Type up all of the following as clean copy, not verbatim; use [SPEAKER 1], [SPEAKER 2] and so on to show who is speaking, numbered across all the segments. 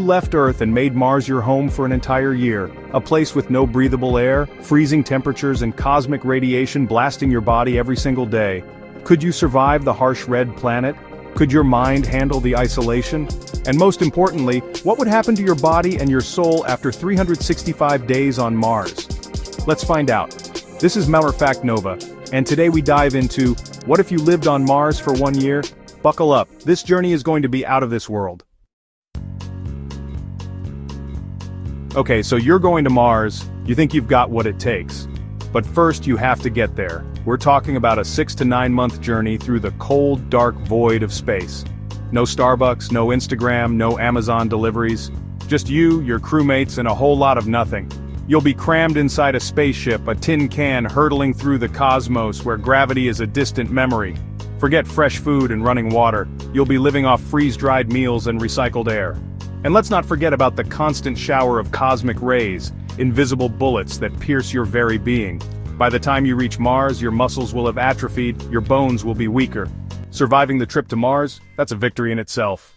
[SPEAKER 1] you left Earth and made Mars your home for an entire year, a place with no breathable air, freezing temperatures and cosmic radiation blasting your body every single day, could you survive the harsh red planet? Could your mind handle the isolation? And most importantly, what would happen to your body and your soul after 365 days on Mars? Let's find out. This is Matter Fact Nova, and today we dive into, what if you lived on Mars for 1 year? Buckle up, this journey is going to be out of this world. Okay, so you're going to Mars, you think you've got what it takes. But first you have to get there. We're talking about a 6 to 9 month journey through the cold, dark void of space. No Starbucks, no Instagram, no Amazon deliveries. Just you, your crewmates, and a whole lot of nothing. You'll be crammed inside a spaceship, a tin can hurtling through the cosmos where gravity is a distant memory. Forget fresh food and running water, you'll be living off freeze-dried meals and recycled air. And let's not forget about the constant shower of cosmic rays, invisible bullets that pierce your very being. By the time you reach Mars, your muscles will have atrophied, your bones will be weaker. Surviving the trip to Mars, that's a victory in itself.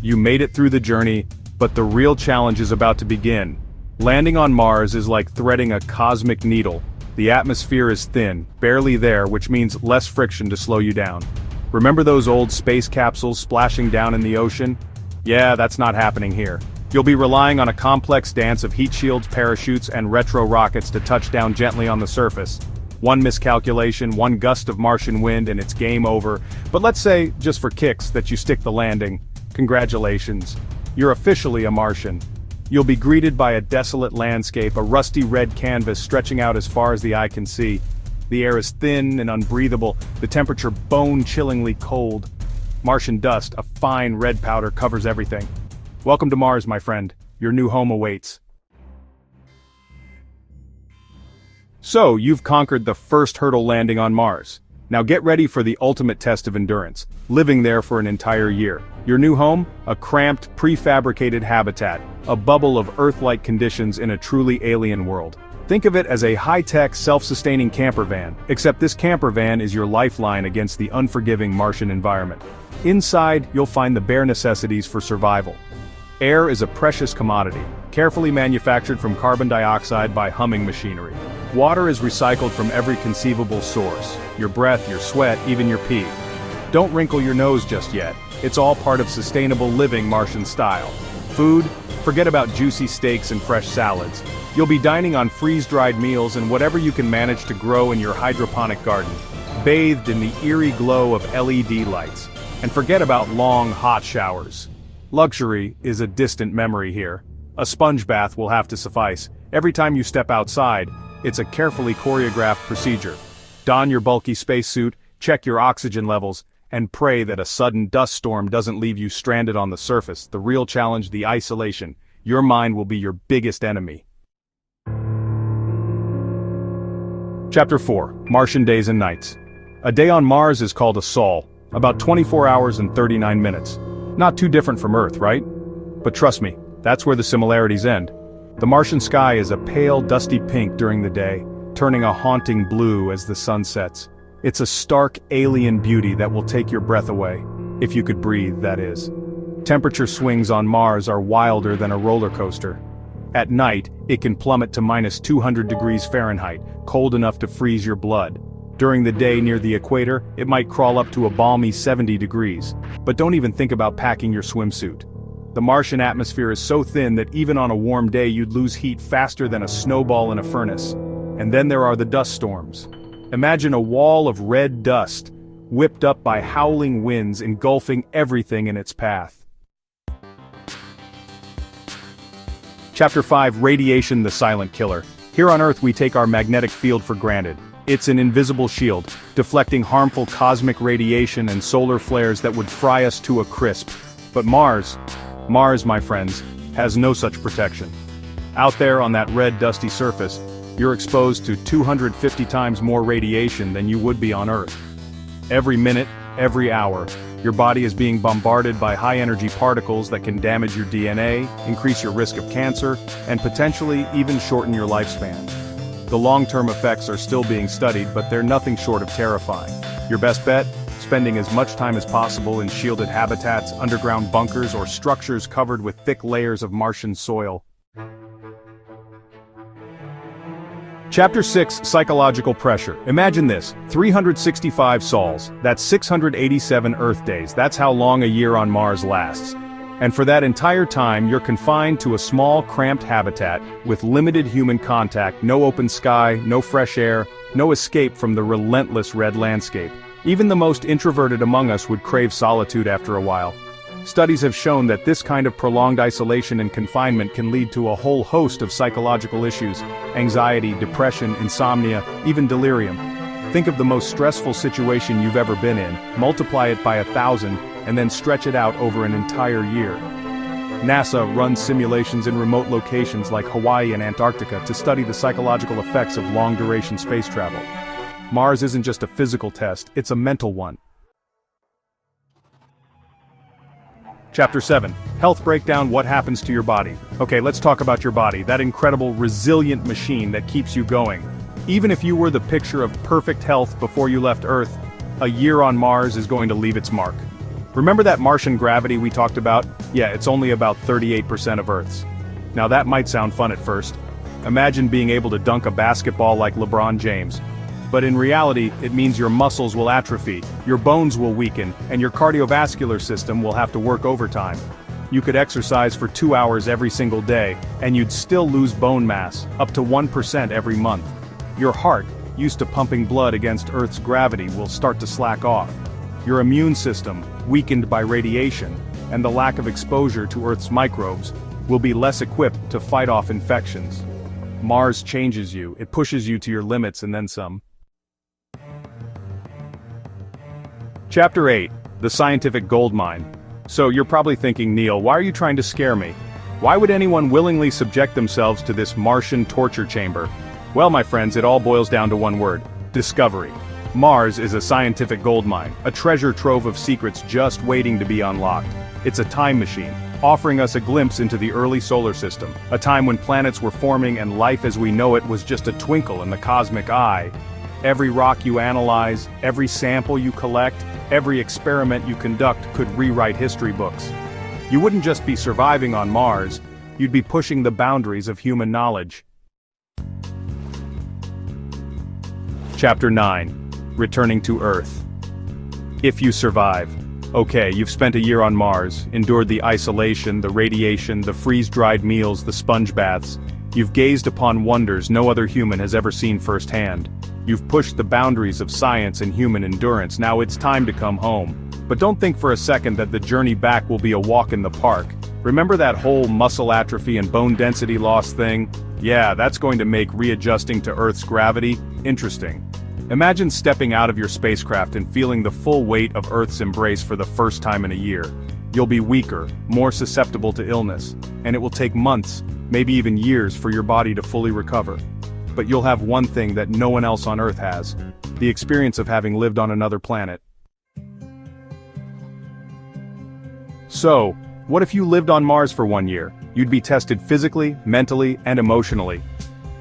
[SPEAKER 1] You made it through the journey, but the real challenge is about to begin. Landing on Mars is like threading a cosmic needle. The atmosphere is thin, barely there, which means less friction to slow you down. Remember those old space capsules splashing down in the ocean? Yeah, that's not happening here. You'll be relying on a complex dance of heat shields, parachutes, and retro rockets to touch down gently on the surface. One miscalculation, one gust of Martian wind, and it's game over. But let's say, just for kicks, that you stick the landing. Congratulations. You're officially a Martian. You'll be greeted by a desolate landscape, a rusty red canvas stretching out as far as the eye can see. The air is thin and unbreathable, the temperature bone-chillingly cold. Martian dust, a fine red powder, covers everything. Welcome to Mars, my friend. Your new home awaits. So, you've conquered the first hurdle, landing on Mars. Now get ready for the ultimate test of endurance, living there for an entire year. Your new home? A cramped, prefabricated habitat, a bubble of Earth-like conditions in a truly alien world. Think of it as a high-tech, self-sustaining camper van, except this camper van is your lifeline against the unforgiving Martian environment. Inside, you'll find the bare necessities for survival. Air is a precious commodity, carefully manufactured from carbon dioxide by humming machinery. Water is recycled from every conceivable source, your breath, your sweat, even your pee. Don't wrinkle your nose just yet, it's all part of sustainable living Martian style. Food? Forget about juicy steaks and fresh salads. You'll be dining on freeze-dried meals and whatever you can manage to grow in your hydroponic garden, bathed in the eerie glow of LED lights. And forget about long, hot showers. Luxury is a distant memory here. A sponge bath will have to suffice. Every time you step outside, it's a carefully choreographed procedure. Don your bulky spacesuit, check your oxygen levels, and pray that a sudden dust storm doesn't leave you stranded on the surface. The real challenge, the isolation. Your mind will be your biggest enemy. Chapter 4, Martian Days and Nights. A day on Mars is called a sol, about 24 hours and 39 minutes. Not too different from Earth, right? But trust me, that's where the similarities end. The Martian sky is a pale, dusty pink during the day, turning a haunting blue as the sun sets. It's a stark, alien beauty that will take your breath away. If you could breathe, that is. Temperature swings on Mars are wilder than a roller coaster. At night, it can plummet to -200 degrees Fahrenheit, cold enough to freeze your blood. During the day near the equator, it might crawl up to a balmy 70 degrees. But don't even think about packing your swimsuit. The Martian atmosphere is so thin that even on a warm day you'd lose heat faster than a snowball in a furnace. And then there are the dust storms. Imagine a wall of red dust, whipped up by howling winds engulfing everything in its path. Chapter 5, Radiation, the Silent Killer. Here on Earth we take our magnetic field for granted. It's an invisible shield, deflecting harmful cosmic radiation and solar flares that would fry us to a crisp. But Mars, my friends, has no such protection. Out there on that red dusty surface, you're exposed to 250 times more radiation than you would be on Earth. Every minute, every hour, your body is being bombarded by high-energy particles that can damage your DNA, increase your risk of cancer, and potentially even shorten your lifespan. The long-term effects are still being studied, but they're nothing short of terrifying. Your best bet? spending as much time as possible in shielded habitats, underground bunkers, or structures covered with thick layers of Martian soil. Chapter 6: Psychological Pressure. Imagine this, 365 sols, that's 687 Earth days, that's how long a year on Mars lasts. And for that entire time you're confined to a small, cramped habitat, with limited human contact, no open sky, no fresh air, no escape from the relentless red landscape. Even the most introverted among us would crave solitude after a while. Studies have shown that this kind of prolonged isolation and confinement can lead to a whole host of psychological issues: anxiety, depression, insomnia, even delirium. Think of the most stressful situation you've ever been in, multiply it by 1,000, and then stretch it out over an entire year. NASA runs simulations in remote locations like Hawaii and Antarctica to study the psychological effects of long-duration space travel. Mars isn't just a physical test, it's a mental one. Chapter 7. Health Breakdown: What happens to your body? Okay, let's talk about your body, that incredible, resilient machine that keeps you going. Even if you were the picture of perfect health before you left Earth, a year on Mars is going to leave its mark. Remember that Martian gravity we talked about? Yeah, it's only about 38% of Earth's. Now that might sound fun at first. Imagine being able to dunk a basketball like LeBron James. But in reality, it means your muscles will atrophy, your bones will weaken, and your cardiovascular system will have to work overtime. You could exercise for 2 hours every single day, and you'd still lose bone mass, up to 1% every month. Your heart, used to pumping blood against Earth's gravity, will start to slack off. Your immune system, weakened by radiation, and the lack of exposure to Earth's microbes, will be less equipped to fight off infections. Mars changes you, it pushes you to your limits and then some. Chapter 8. The Scientific Goldmine. So you're probably thinking, Neil, why are you trying to scare me? Why would anyone willingly subject themselves to this Martian torture chamber? Well, my friends, it all boils down to one word: discovery. Mars is a scientific goldmine, a treasure trove of secrets just waiting to be unlocked. It's a time machine, offering us a glimpse into the early solar system, a time when planets were forming and life as we know it was just a twinkle in the cosmic eye. Every rock you analyze, every sample you collect, every experiment you conduct could rewrite history books. You wouldn't just be surviving on Mars, you'd be pushing the boundaries of human knowledge. Chapter 9. Returning to Earth. If you survive. Okay, you've spent a year on Mars, endured the isolation, the radiation, the freeze-dried meals, the sponge baths. You've gazed upon wonders no other human has ever seen firsthand. You've pushed the boundaries of science and human endurance. Now it's time to come home. But don't think for a second that the journey back will be a walk in the park. Remember that whole muscle atrophy and bone density loss thing? Yeah, that's going to make readjusting to Earth's gravity interesting. Imagine stepping out of your spacecraft and feeling the full weight of Earth's embrace for the first time in a year. You'll be weaker, more susceptible to illness, and it will take months, maybe even years, for your body to fully recover. But you'll have one thing that no one else on Earth has: the experience of having lived on another planet. So, what if you lived on Mars for 1 year? You'd be tested physically, mentally, and emotionally.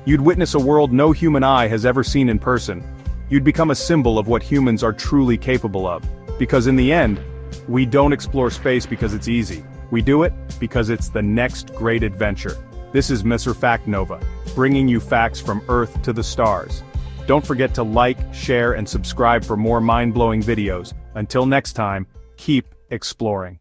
[SPEAKER 1] You'd witness a world no human eye has ever seen in person. You'd become a symbol of what humans are truly capable of. Because in the end, we don't explore space because it's easy. We do it because it's the next great adventure. This is Mr. Fact Nova, bringing you facts from Earth to the stars. Don't forget to like, share, and subscribe for more mind-blowing videos. Until next time, keep exploring.